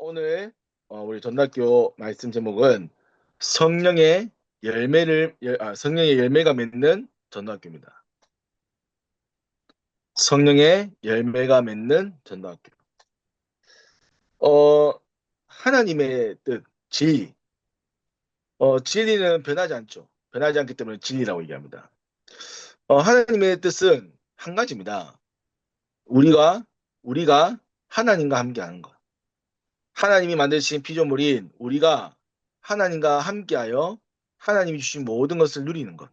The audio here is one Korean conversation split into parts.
오늘 우리 전학교 말씀 제목은 성령의 열매가 맺는 전도학교입니다. 성령의 열매가 맺는 전도학교. 어, 하나님의 뜻, 진리. 진리는 변하지 않죠. 변하지 않기 때문에 진리라고 얘기합니다. 하나님의 뜻은 한 가지입니다. 우리가 하나님과 함께하는 것. 하나님이 만드신 피조물인 우리가 하나님과 함께하여 하나님이 주신 모든 것을 누리는 것.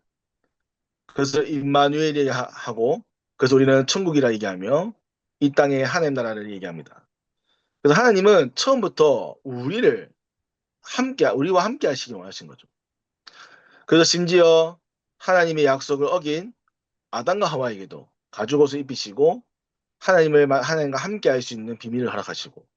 그래서 임마누엘이 하고, 그래서 우리는 천국이라 얘기하며 이 땅의 하나님 나라를 얘기합니다. 그래서 하나님은 처음부터 우리와 함께 하시기 원하신 거죠. 그래서 심지어 하나님의 약속을 어긴 아담과 하와에게도 가죽옷을 입히시고 하나님과 함께 할 수 있는 비밀을 허락하시고,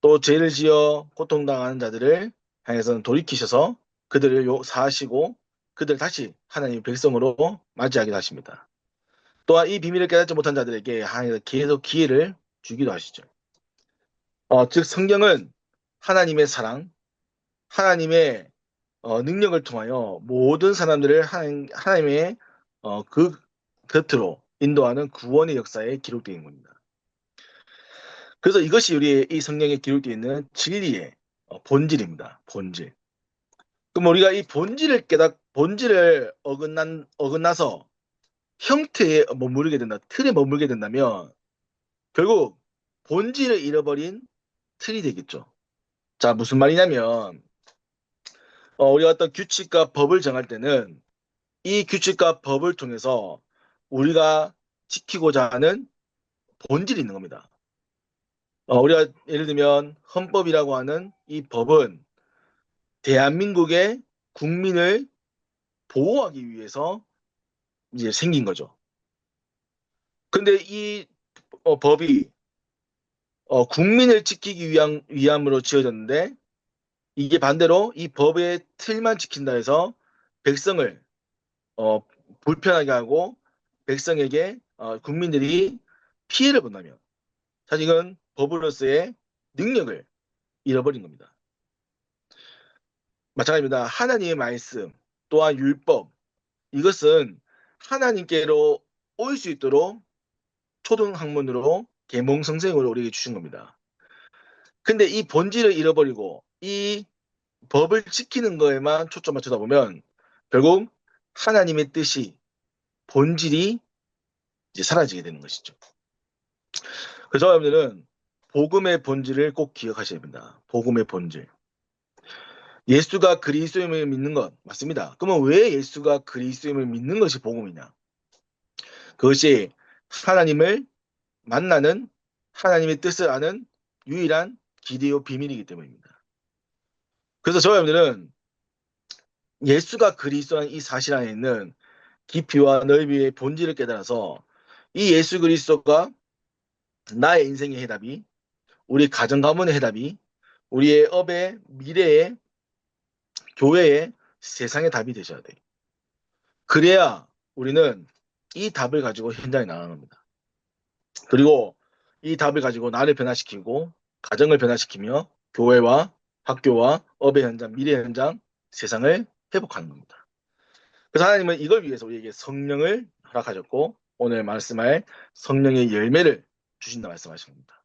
또 죄를 지어 고통당하는 자들을 향해서는 돌이키셔서 그들을 사하시고 그들 다시 하나님의 백성으로 맞이하게 하십니다. 또한 이 비밀을 깨닫지 못한 자들에게 하나님께서 계속 기회를 주기도 하시죠. 즉 성경은 하나님의 사랑, 하나님의 능력을 통하여 모든 사람들을 하나님의 그 곁으로 인도하는 구원의 역사에 기록되어 있는 겁니다. 그래서 이것이 우리의 이 성경에 기록되어 있는 진리의 본질입니다. 본질. 그럼 우리가 이 본질을 어긋나서 형태에 머무르게 된다, 틀에 머물게 된다면 결국 본질을 잃어버린 틀이 되겠죠. 자, 무슨 말이냐면 우리가 어떤 규칙과 법을 정할 때는 이 규칙과 법을 통해서 우리가 지키고자 하는 본질이 있는 겁니다. 우리가 예를 들면 헌법이라고 하는 이 법은 대한민국의 국민을 보호하기 위해서 이제 생긴 거죠. 근데 이 법이 국민을 지키기 위함으로 지어졌는데, 이게 반대로 이 법의 틀만 지킨다 해서 백성을 어, 불편하게 하고 백성에게 국민들이 피해를 본다면 사실 이건 법으로서의 능력을 잃어버린 겁니다. 마찬가지입니다. 하나님의 말씀 또한 율법, 이것은 하나님께로 올 수 있도록 초등학문으로 계몽성생으로 우리에게 주신 겁니다. 근데 이 본질을 잃어버리고 이 법을 지키는 거에만 초점 맞추다 보면 결국 하나님의 뜻이, 본질이 이제 사라지게 되는 것이죠. 그래서 여러분들은 복음의 본질을 꼭 기억하셔야 됩니다. 복음의 본질. 예수가 그리스도임을 믿는 것 맞습니다. 그러면 왜 예수가 그리스도임을 믿는 것이 복음이냐? 그것이 하나님을 만나는, 하나님의 뜻을 아는 유일한 기대요 비밀이기 때문입니다. 그래서 저와 여러분들은 예수가 그리스도라는 이 사실 안에 있는 깊이와 넓이의 본질을 깨달아서 이 예수 그리스도가 나의 인생의 해답이, 우리 가정 가문의 해답이, 우리의 업의 미래의 교회의 세상의 답이 되셔야 돼요. 그래야 우리는 이 답을 가지고 현장에 나가는 겁니다. 그리고 이 답을 가지고 나를 변화시키고 가정을 변화시키며 교회와 학교와 업의 현장, 미래 현장, 세상을 회복하는 겁니다. 그래서 하나님은 이걸 위해서 우리에게 성령을 허락하셨고 오늘 말씀할 성령의 열매를 주신다 말씀하신 겁니다.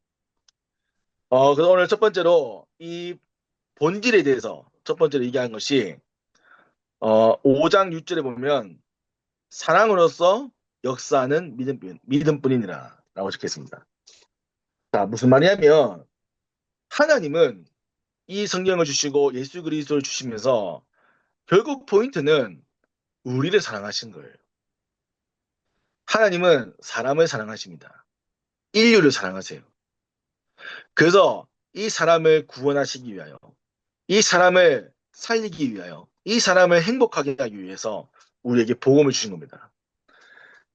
그래서 오늘 첫 번째로 이 본질에 대해서 첫 번째로 얘기한 것이 5장 6절에 보면 사랑으로서 역사하는 믿음뿐이니라 라고 적혀 있습니다. 자, 무슨 말이냐면 하나님은 이 성경을 주시고 예수 그리스도를 주시면서 결국 포인트는 우리를 사랑하신 거예요. 하나님은 사람을 사랑하십니다. 인류를 사랑하세요. 그래서 이 사람을 구원하시기 위하여, 이 사람을 살리기 위하여, 이 사람을 행복하게 하기 위해서 우리에게 복음을 주신 겁니다.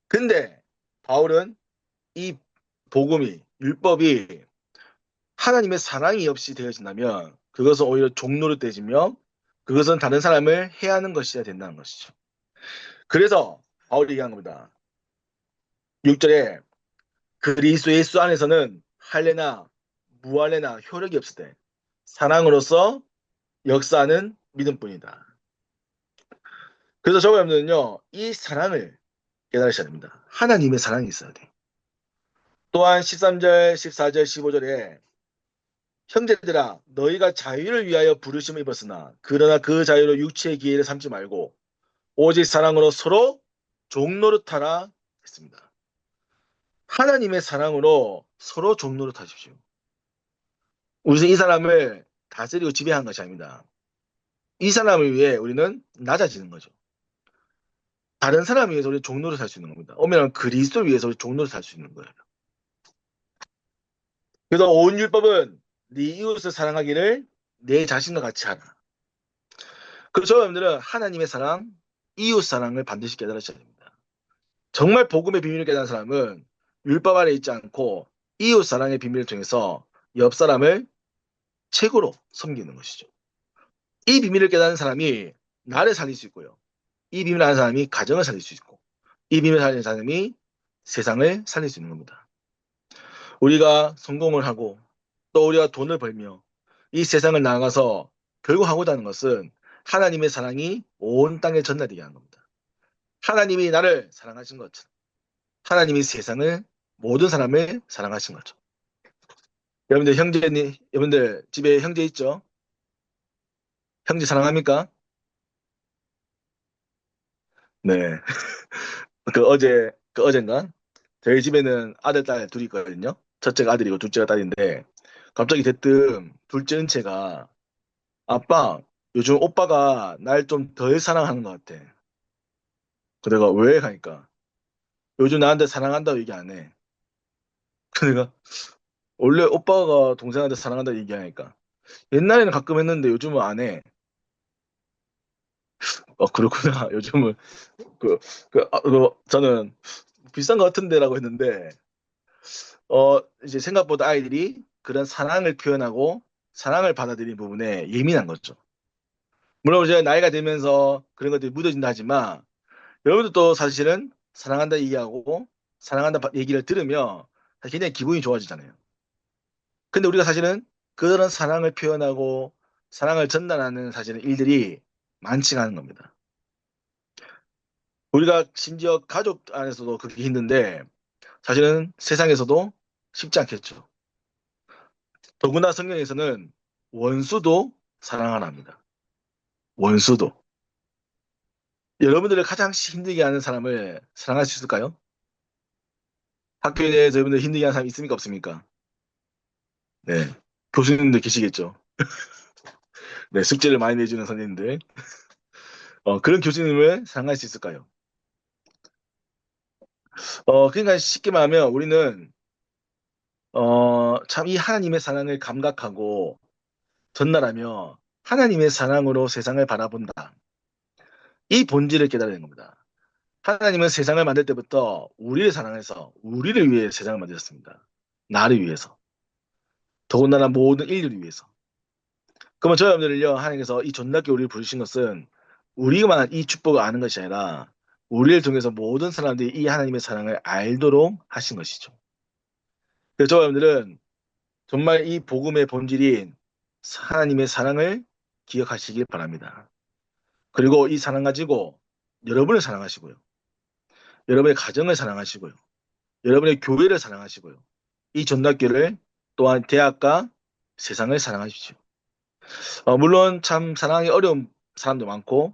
근데 바울은 이 복음이, 율법이 하나님의 사랑이 없이 되어진다면 그것은 오히려 종노릇되지며 그것은 다른 사람을 해하는 것이어야 된다는 것이죠. 그래서 바울이 얘기한 겁니다. 6절에 그리스도 예수 안에서는 할례나 무할례나 효력이 없을 때, 사랑으로서 역사하는 믿음뿐이다. 그래서 저와 여러분들은요, 이 사랑을 깨달으셔야 됩니다. 하나님의 사랑이 있어야 돼. 또한 13절, 14절, 15절에 형제들아 너희가 자유를 위하여 부르심을 입었으나 그러나 그 자유로 육체의 기회를 삼지 말고 오직 사랑으로 서로 종노릇하라 했습니다. 하나님의 사랑으로 서로 종노릇하십시오. 우리는 이 사람을 다스리고 지배한 것이 아닙니다. 이 사람을 위해 우리는 낮아지는 거죠. 다른 사람을 위해서 우리 종노릇할 수 있는 겁니다. 오면 그리스도를 위해서 우리 종노릇할 수 있는 거예요. 그래서 온 율법은 네 이웃을 사랑하기를 내 자신과 같이 하라. 그래서 여러분들은 하나님의 사랑, 이웃 사랑을 반드시 깨달으셔야 됩니다. 정말 복음의 비밀을 깨달은 사람은 율법 아래 있지 않고 이웃 사랑의 비밀을 통해서 옆 사람을 최고로 섬기는 것이죠. 이 비밀을 깨달은 사람이 나를 살릴 수 있고요. 이 비밀을 아는 사람이 가정을 살릴 수 있고 이 비밀을 살리는 사람이 세상을 살릴 수 있는 겁니다. 우리가 성공을 하고 또 우리가 돈을 벌며 이 세상을 나아가서 결국 하고자 하는 것은 하나님의 사랑이 온 땅에 전달되게 하는 겁니다. 하나님이 나를 사랑하신 것처럼 하나님이 세상을 모든 사람을 사랑하신 거죠. 여러분들 형제님, 여러분들 집에 형제 있죠? 형제 사랑합니까? 네. 그 어젠가 저희 집에는 아들, 딸 둘이 있거든요. 첫째가 아들이고 둘째가 딸인데 갑자기 대뜸 둘째 은채가 아빠, 요즘 오빠가 날 좀 덜 사랑하는 것 같아. 그 내가 왜? 하니까 요즘 나한테 사랑한다고 얘기 안 해. 그 내가 원래 오빠가 동생한테 사랑한다고 얘기하니까 옛날에는 가끔 했는데 요즘은 안 해. 그렇구나. 요즘은 그, 저는 비싼 것 같은데라고 했는데 이제 생각보다 아이들이 그런 사랑을 표현하고 사랑을 받아들이는 부분에 예민한 거죠. 물론 이제 나이가 들면서 그런 것들이 묻어진다 하지만 여러분들도 사실은 사랑한다 얘기하고 사랑한다 얘기를 들으면 굉장히 기분이 좋아지잖아요. 근데 우리가 사실은 그런 사랑을 표현하고 사랑을 전달하는 사실은 일들이 많지가 않은 겁니다. 우리가 심지어 가족 안에서도 그렇게 힘든데 사실은 세상에서도 쉽지 않겠죠. 더구나 성경에서는 원수도 사랑하랍니다. 원수도. 여러분들을 가장 힘들게 하는 사람을 사랑할 수 있을까요? 학교에 대해서 여러분들 힘들게 하는 사람 있습니까? 없습니까? 네. 교수님들 계시겠죠. 네. 숙제를 많이 내주는 선생님들. 그런 교수님을 사랑할 수 있을까요? 그러니까 쉽게 말하면 우리는 참 이 하나님의 사랑을 감각하고 전달하며 하나님의 사랑으로 세상을 바라본다. 이 본질을 깨달아야 겁니다. 하나님은 세상을 만들 때부터 우리를 사랑해서 우리를 위해 세상을 만드셨습니다. 나를 위해서. 더군다나 모든 인류를 위해서. 그러면 저 여러분들을요, 하나님께서 이 존귀하게 우리를 부르신 것은 우리만 이 축복을 아는 것이 아니라 우리를 통해서 모든 사람들이 이 하나님의 사랑을 알도록 하신 것이죠. 그래서 저 여러분들은 정말 이 복음의 본질인 하나님의 사랑을 기억하시길 바랍니다. 그리고 이 사랑 가지고 여러분을 사랑하시고요. 여러분의 가정을 사랑하시고요. 여러분의 교회를 사랑하시고요. 이 전학교를 또한 대학과 세상을 사랑하십시오. 물론 참 사랑하기 어려운 사람도 많고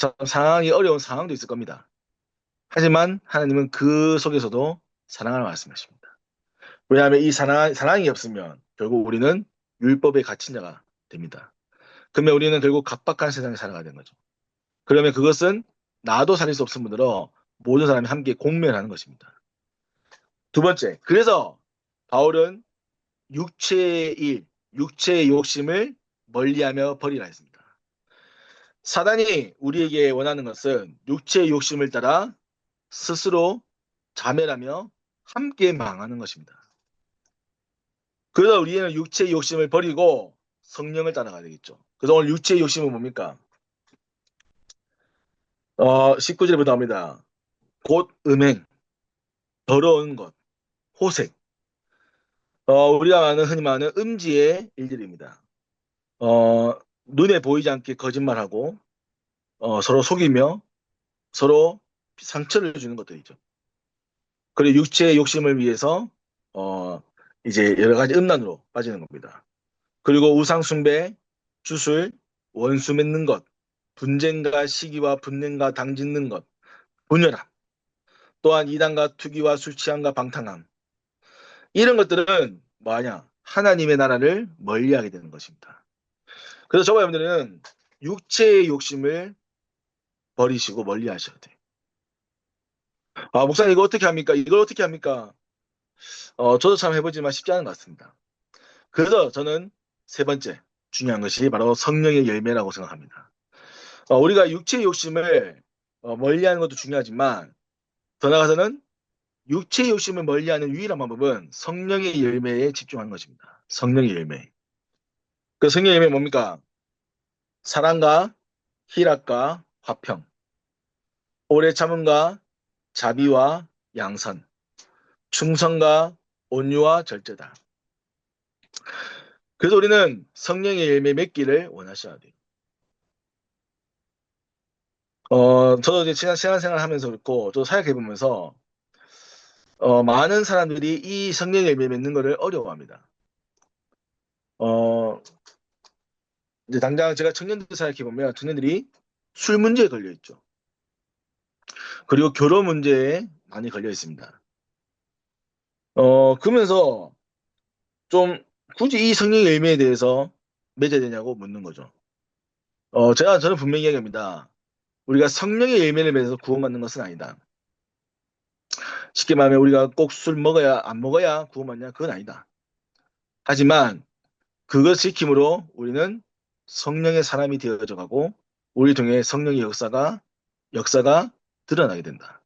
참 사랑하기 어려운 상황도 있을 겁니다. 하지만 하나님은 그 속에서도 사랑을 말씀하십니다. 왜냐하면 이 사랑이 없으면 결국 우리는 율법에 갇힌 자가 됩니다. 그러면 우리는 결국 각박한 세상에 살아가야 되는 거죠. 그러면 그것은 나도 살릴 수 없을 뿐더러 모든 사람이 함께 공멸하는 것입니다. 두 번째, 그래서 바울은 육체의 일, 육체의 욕심을 멀리하며 버리라 했습니다. 사단이 우리에게 원하는 것은 육체의 욕심을 따라 스스로 자멸하며 함께 망하는 것입니다. 그래서 우리는 육체의 욕심을 버리고 성령을 따라가야 되겠죠. 그래서 오늘 육체의 욕심은 뭡니까? 19절부터 합니다. 곧 음행, 더러운 것, 호색, 우리가 흔히 말하는 음지의 일들입니다. 눈에 보이지 않게 거짓말하고 서로 속이며 서로 상처를 주는 것들이죠. 그리고 육체의 욕심을 위해서 어, 이제 여러 가지 음란으로 빠지는 겁니다. 그리고 우상 숭배, 주술, 원수 맺는 것, 분쟁과 시기와 분냄과 당짓는 것, 분열함, 또한 이단과 투기와 술 취함과 방탕함, 이런 것들은 뭐하냐? 하나님의 나라를 멀리하게 되는 것입니다. 그래서 저와 여러분들은 육체의 욕심을 버리시고 멀리하셔야 돼요. 아, 목사님 이거 어떻게 합니까? 이걸 어떻게 합니까? 저도 참 해보지만 쉽지 않은 것 같습니다. 그래서 저는 세 번째 중요한 것이 바로 성령의 열매라고 생각합니다. 우리가 육체의 욕심을 멀리하는 것도 중요하지만 더 나아가서는 육체의 욕심을 멀리하는 유일한 방법은 성령의 열매에 집중하는 것입니다. 성령의 열매. 그 성령의 열매 뭡니까? 사랑과 희락과 화평, 오래 참음과 자비와 양선, 충성과 온유와 절제다. 그래서 우리는 성령의 열매 맺기를 원하셔야 돼요. 저도 이제 지난 신앙생활 하면서 그렇고, 저 사역해 보면서, 많은 사람들이 이 성령의 열매 맺는 거를 어려워합니다. 어, 이제 당장 제가 청년들 사역해 보면 청년들이 술 문제에 걸려 있죠. 그리고 결혼 문제에 많이 걸려 있습니다. 그러면서 좀 굳이 이 성령의 열매에 대해서 맺어야 되냐고 묻는 거죠. 저는 분명히 이야기합니다. 우리가 성령의 열매를 맺어서 구원받는 것은 아니다. 쉽게 말하면 우리가 꼭 술 먹어야 안 먹어야 구원받냐? 그건 아니다. 하지만 그것 지킴으로 우리는 성령의 사람이 되어져 가고 우리 통해 성령의 역사가 드러나게 된다.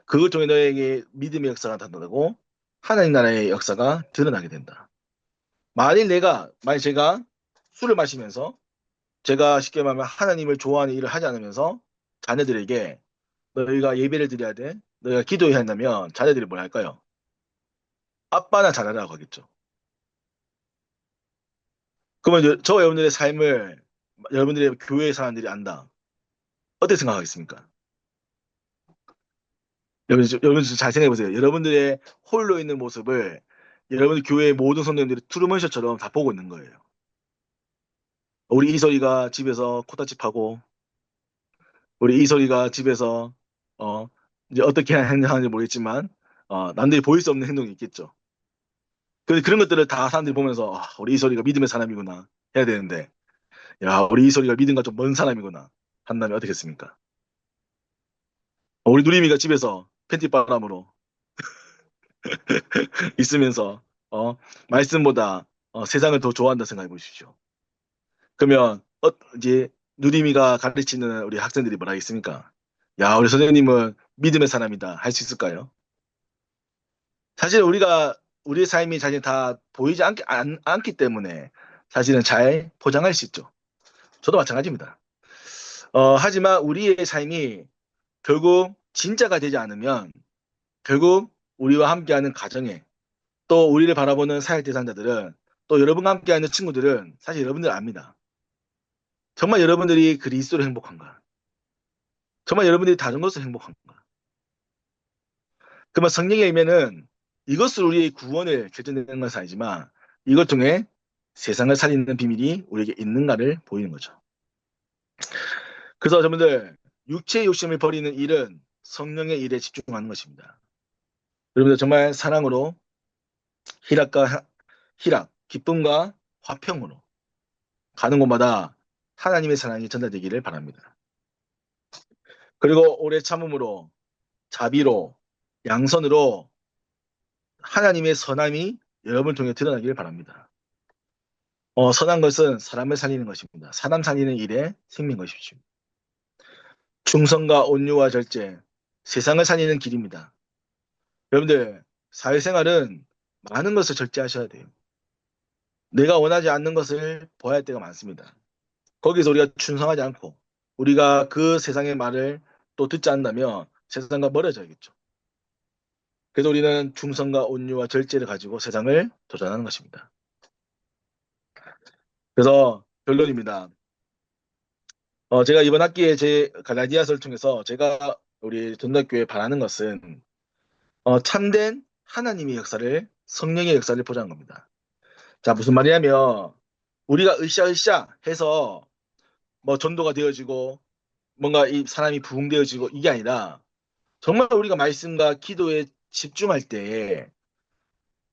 그걸 통해 너에게 믿음의 역사가 나타나고 하나님 나라의 역사가 드러나게 된다. 만일 제가 술을 마시면서 제가 쉽게 말하면 하나님을 좋아하는 일을 하지 않으면서 자녀들에게 너희가 예배를 드려야 돼. 너희가 기도해야 한다면 자녀들이 뭘 할까요? 아빠나 잘하라고 하겠죠. 그러면 저와 여러분들의 삶을 여러분들의 교회 사람들이 안다. 어떻게 생각하겠습니까? 여러분 잘 생각해 보세요. 여러분들의 홀로 있는 모습을 여러분 교회의 모든 성도님들이 트루먼쇼처럼 다 보고 있는 거예요. 우리 이설이가 집에서 코다집하고 우리 이설이가 집에서 어 이제 어떻게 행동하는지 모르겠지만 남들이 보일 수 없는 행동이 있겠죠. 그런 것들을 다 사람들이 보면서 우리 이설이가 믿음의 사람이구나 해야 되는데 야 우리 이설이가 믿음과 좀 먼 사람이구나 한다면 어떻겠습니까? 우리 누리미가 집에서 팬티바람으로 있으면서 말씀보다 세상을 더 좋아한다 생각해 보십시오. 그러면 이제 누리미가 가르치는 우리 학생들이 뭐라 하겠습니까? 야, 우리 선생님은 믿음의 사람이다 할 수 있을까요? 사실 우리의 삶이 사실 다 보이지 않기 때문에 사실은 잘 포장할 수 있죠. 저도 마찬가지입니다. 하지만 우리의 삶이 결국 진짜가 되지 않으면 결국 우리와 함께하는 가정에 또 우리를 바라보는 사회 대상자들은 또 여러분과 함께하는 친구들은 사실 여러분들 압니다. 정말 여러분들이 그리스도로 행복한가? 정말 여러분들이 다른 것으로 행복한가? 그러면 성령의 열매는 이것으로 우리의 구원을 결정되는 것은 아니지만 이걸 통해 세상을 살리는 비밀이 우리에게 있는가를 보이는 거죠. 그래서 여러분들 육체의 욕심을 버리는 일은 성령의 일에 집중하는 것입니다. 여러분들 정말 사랑으로 희락, 기쁨과 화평으로 가는 곳마다 하나님의 사랑이 전달되기를 바랍니다. 그리고 오래 참음으로 자비로 양선으로 하나님의 선함이 여러분을 통해 드러나기를 바랍니다. 선한 것은 사람을 살리는 것입니다. 사람 살리는 일에 생민 것이십시오. 충성과 온유와 절제, 세상을 살리는 길입니다. 여러분들, 사회생활은 많은 것을 절제하셔야 돼요. 내가 원하지 않는 것을 보아야 할 때가 많습니다. 거기서 우리가 충성하지 않고 우리가 그 세상의 말을 또 듣지 않는다면 세상과 멀어져야겠죠. 그래서 우리는 충성과 온유와 절제를 가지고 세상을 도전하는 것입니다. 그래서 결론입니다. 제가 이번 학기에 제 갈라디아서를 통해서 제가 우리 전도교회에 바라는 것은 참된 하나님의 역사를, 성령의 역사를 보자는 겁니다. 자, 무슨 말이냐면 우리가 으쌰으쌰 해서 뭐 전도가 되어지고 뭔가 이 사람이 부흥되어지고 이게 아니라 정말 우리가 말씀과 기도에 집중할 때에,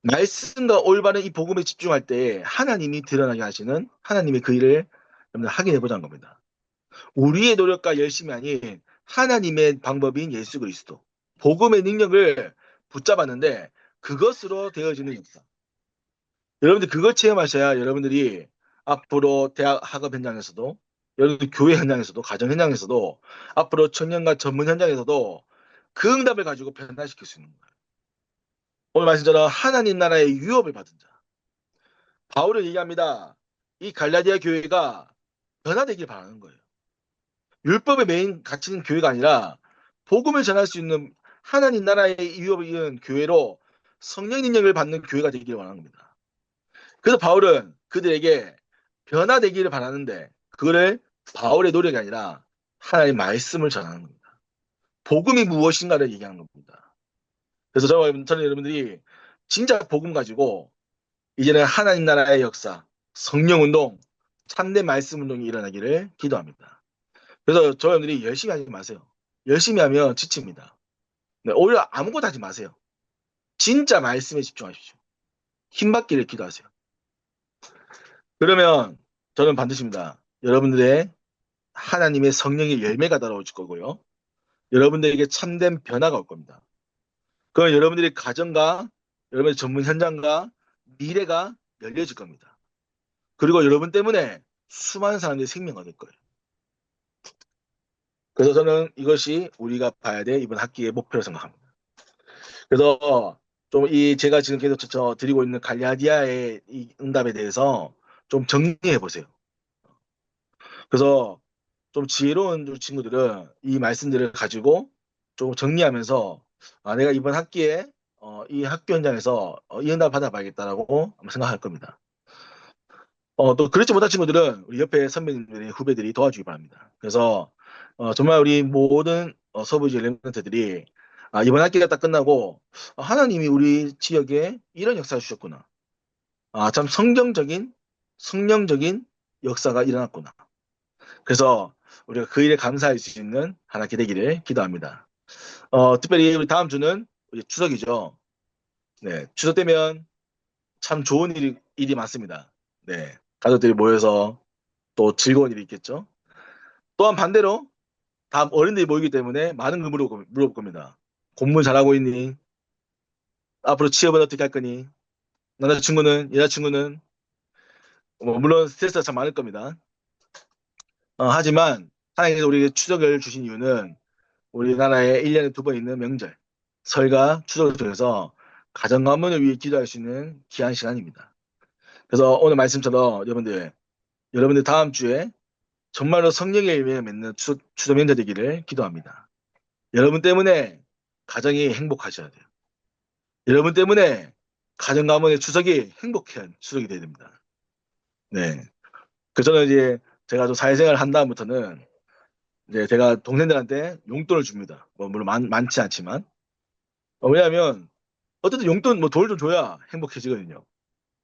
말씀과 올바른 이 복음에 집중할 때에 하나님이 드러나게 하시는 하나님의 그 일을 여러분들 확인해 보자는 겁니다. 우리의 노력과 열심이 아닌 하나님의 방법인 예수 그리스도, 복음의 능력을 붙잡았는데 그것으로 되어지는 역사. 여러분들 그걸 체험하셔야 여러분들이 앞으로 대학 학업 현장에서도, 여러분들 교회 현장에서도, 가정 현장에서도, 앞으로 청년과 전문 현장에서도 그 응답을 가지고 변화시킬 수 있는 거예요. 오늘 말씀처럼 하나님 나라의 유업을 받은 자. 바울은 얘기합니다. 이 갈라디아 교회가 변화되길 바라는 거예요. 율법에 매인 갇히는 교회가 아니라 복음을 전할 수 있는 하나님 나라의 유업을 이은 교회로 성령 능력을 받는 교회가 되기를 원하는 겁니다. 그래서 바울은 그들에게 변화되기를 바라는데 그거를 바울의 노력이 아니라 하나님의 말씀을 전하는 겁니다. 복음이 무엇인가를 얘기하는 겁니다. 그래서 저는 여러분들이 진짜 복음 가지고 이제는 하나님 나라의 역사, 성령 운동, 참된 말씀 운동이 일어나기를 기도합니다. 그래서 저 여러분들이 열심히 하지 마세요. 열심히 하면 지칩니다. 네, 오히려 아무것도 하지 마세요. 진짜 말씀에 집중하십시오. 힘받기를 기도하세요. 그러면 저는 반드시입니다. 여러분들의 하나님의 성령의 열매가 따라올 거고요. 여러분들에게 참된 변화가 올 겁니다. 그럼 여러분들의 가정과 여러분의 전문 현장과 미래가 열려질 겁니다. 그리고 여러분 때문에 수많은 사람들이 생명을 얻을 거예요. 그래서 저는 이것이 우리가 봐야 될 이번 학기의 목표로 생각합니다. 그래서 좀 이 제가 지금 계속 드리고 있는 갈라디아의 이 응답에 대해서 좀 정리해 보세요. 그래서 좀 지혜로운 친구들은 이 말씀들을 가지고 좀 정리하면서 내가 이번 학기에 이 학교 현장에서 이 응답을 받아봐야겠다라고 아마 생각할 겁니다. 또 그렇지 못한 친구들은 우리 옆에 선배님들이 후배들이 도와주기 바랍니다. 그래서 정말 우리 모든 서부지 랩런트들이 이번 학기가 딱 끝나고 하나님이 우리 지역에 이런 역사를 주셨구나. 참 성령적인 역사가 일어났구나. 그래서 우리가 그 일에 감사할 수 있는 한 학기 되기를 기도합니다. 특별히 우리 다음 주는 우리 추석이죠. 네, 추석 되면 참 좋은 일이 많습니다. 네, 가족들이 모여서 또 즐거운 일이 있겠죠. 또한 반대로 다음 어른들이 모이기 때문에 많은 걸 물어볼 겁니다. 공부 잘하고 있니? 앞으로 취업은 어떻게 할 거니? 남자친구는, 여자친구는, 물론 스트레스가 참 많을 겁니다. 하지만 하나님께서 우리에게 추석을 주신 이유는 우리나라에 1년에 두 번 있는 명절, 설과 추석을 통해서 가정 가문을 위해 기도할 수 있는 귀한 시간입니다. 그래서 오늘 말씀처럼 여러분들 다음 주에 정말로 성령의 열매를 맺는 추석 명절 되기를 기도합니다. 여러분 때문에 가정이 행복하셔야 돼요. 여러분 때문에 가정 가문의 추석이 행복한 추석이 돼야 됩니다. 네. 그 저는 이제 제가 좀 사회생활을 한 다음부터는 이제 제가 동생들한테 용돈을 줍니다. 뭐 물론 많지 않지만. 왜냐하면 어쨌든 용돈 뭐 돈을 좀 줘야 행복해지거든요.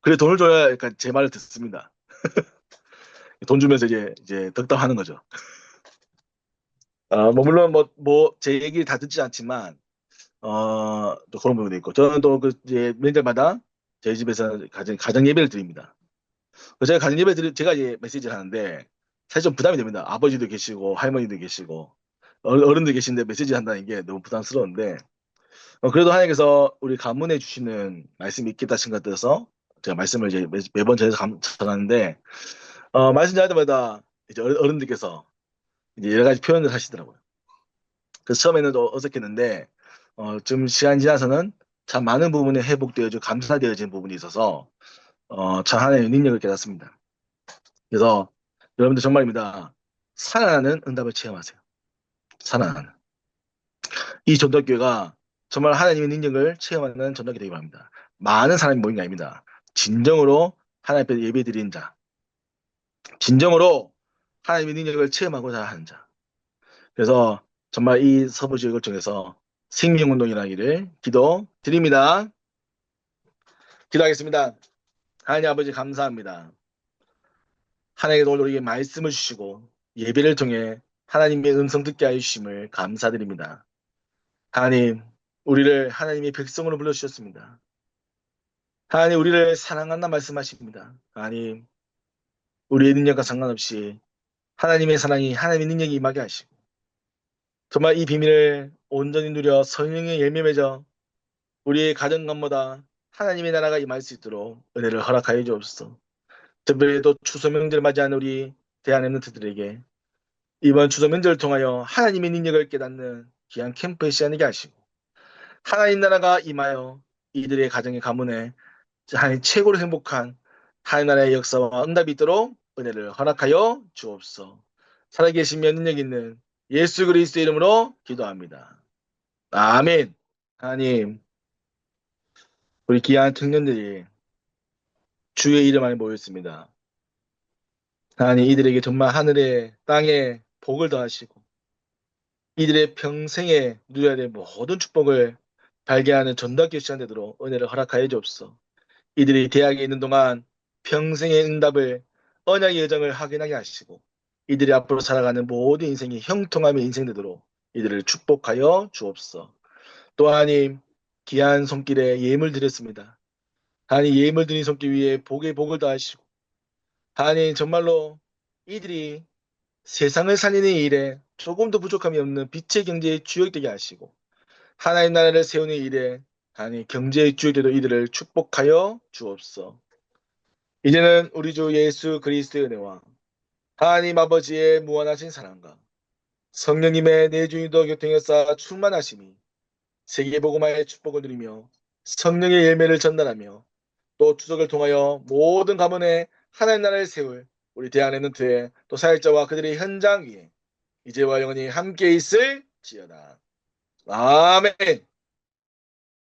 그래 돈을 줘야 약간 제 말을 듣습니다. 돈 주면서 이제 덕담하는 거죠. 뭐 물론 뭐 제 얘기 다 듣지 않지만 또 그런 부분도 있고 저는 또 그 이제 명절마다 저희 집에서 가정 예배를 드립니다. 제가 가정 예배 제가 이제 메시지를 하는데 사실 좀 부담이 됩니다. 아버지도 계시고 할머니도 계시고 어른도 계신데 메시지 한다는 게 너무 부담스러운데 그래도 하나님께서 우리 가문에 주시는 말씀이 있겠다 생각돼서 제가 말씀을 이제 매번 전하는데 말씀 전할 때마다 이제 어른들께서 이제 여러 가지 표현을 하시더라고요. 그래서 처음에는 좀 어색했는데 좀 시간이 지나서는 참 많은 부분에 회복되어지고 감사되어진 부분이 있어서 참 하나님의 능력을 깨닫습니다. 그래서 여러분들 정말입니다. 살아나는 응답을 체험하세요. 살아나는. 이 전도교회가 정말 하나님의 능력을 체험하는 전도기 되기 바랍니다. 많은 사람이 모인 게 아닙니다. 진정으로 하나님 앞에 예배드리는 자, 진정으로 하나님의 능력을 체험하고자 하는 자. 그래서 정말 이 서부 지역을 통해서 생명운동이라는 일을 기도드립니다. 기도하겠습니다. 하나님 아버지 감사합니다. 하나님께 오늘 우리에게 말씀을 주시고 예배를 통해 하나님의 음성 듣게 하여 주심을 감사드립니다. 하나님, 우리를 하나님의 백성으로 불러주셨습니다. 하나님, 우리를 사랑한다 말씀하십니다. 하나님, 우리의 능력과 상관없이 하나님의 사랑이 하나님의 능력이 임하게 하시고 정말 이 비밀을 온전히 누려 성령의 열매 맺어 우리의 가정관마다 하나님의 나라가 임할 수 있도록 은혜를 허락하여 주옵소서. 특별히 또 추수 명절 맞이하는 우리 대한민국들에게 이번 추수 명절을 통하여 하나님의 능력을 깨닫는 귀한 캠프에 시간되게 하시고 하나님 나라가 임하여 이들의 가정의 가문에 하나님 최고로 행복한 하나님 나라의 역사와 응답이 있도록 은혜를 허락하여 주옵소서. 살아계시며 능력 있는 예수 그리스도의 이름으로 기도합니다. 아멘. 하나님, 우리 귀한 청년들이 주의 이름 안에 모였습니다. 하나님, 이들에게 정말 하늘의 땅에 복을 더하시고 이들의 평생에 누려야 될 모든 축복을 발견하는 전도학교 시간 되도록 은혜를 허락하여 주옵소서. 이들이 대학에 있는 동안 평생의 응답을 언약의 여정을 확인하게 하시고 이들이 앞으로 살아가는 모든 인생이 형통함의 인생 되도록 이들을 축복하여 주옵소서. 또 하나님, 귀한 손길에 예물 드렸습니다. 하나님, 예물 드린 손길 위에 복의 복을 더하시고 하나님, 정말로 이들이 세상을 살리는 일에 조금도 부족함이 없는 빛의 경제의 주역 되게 하시고 하나님 나라를 세우는 일에 하나님 경제의 주역 되도 이들을 축복하여 주옵소서. 이제는 우리 주 예수 그리스도의 은혜와 하나님 아버지의 무한하신 사랑과 성령님의 내주인도 교통에서 충만하심이 세계복음화의 축복을 누리며 성령의 열매를 전달하며 또 추석을 통하여 모든 가문에 하나님 나라를 세울 우리 대한민국의 또 사역자와 그들의 현장 위에 이제와 영원히 함께 있을지어다. 아멘.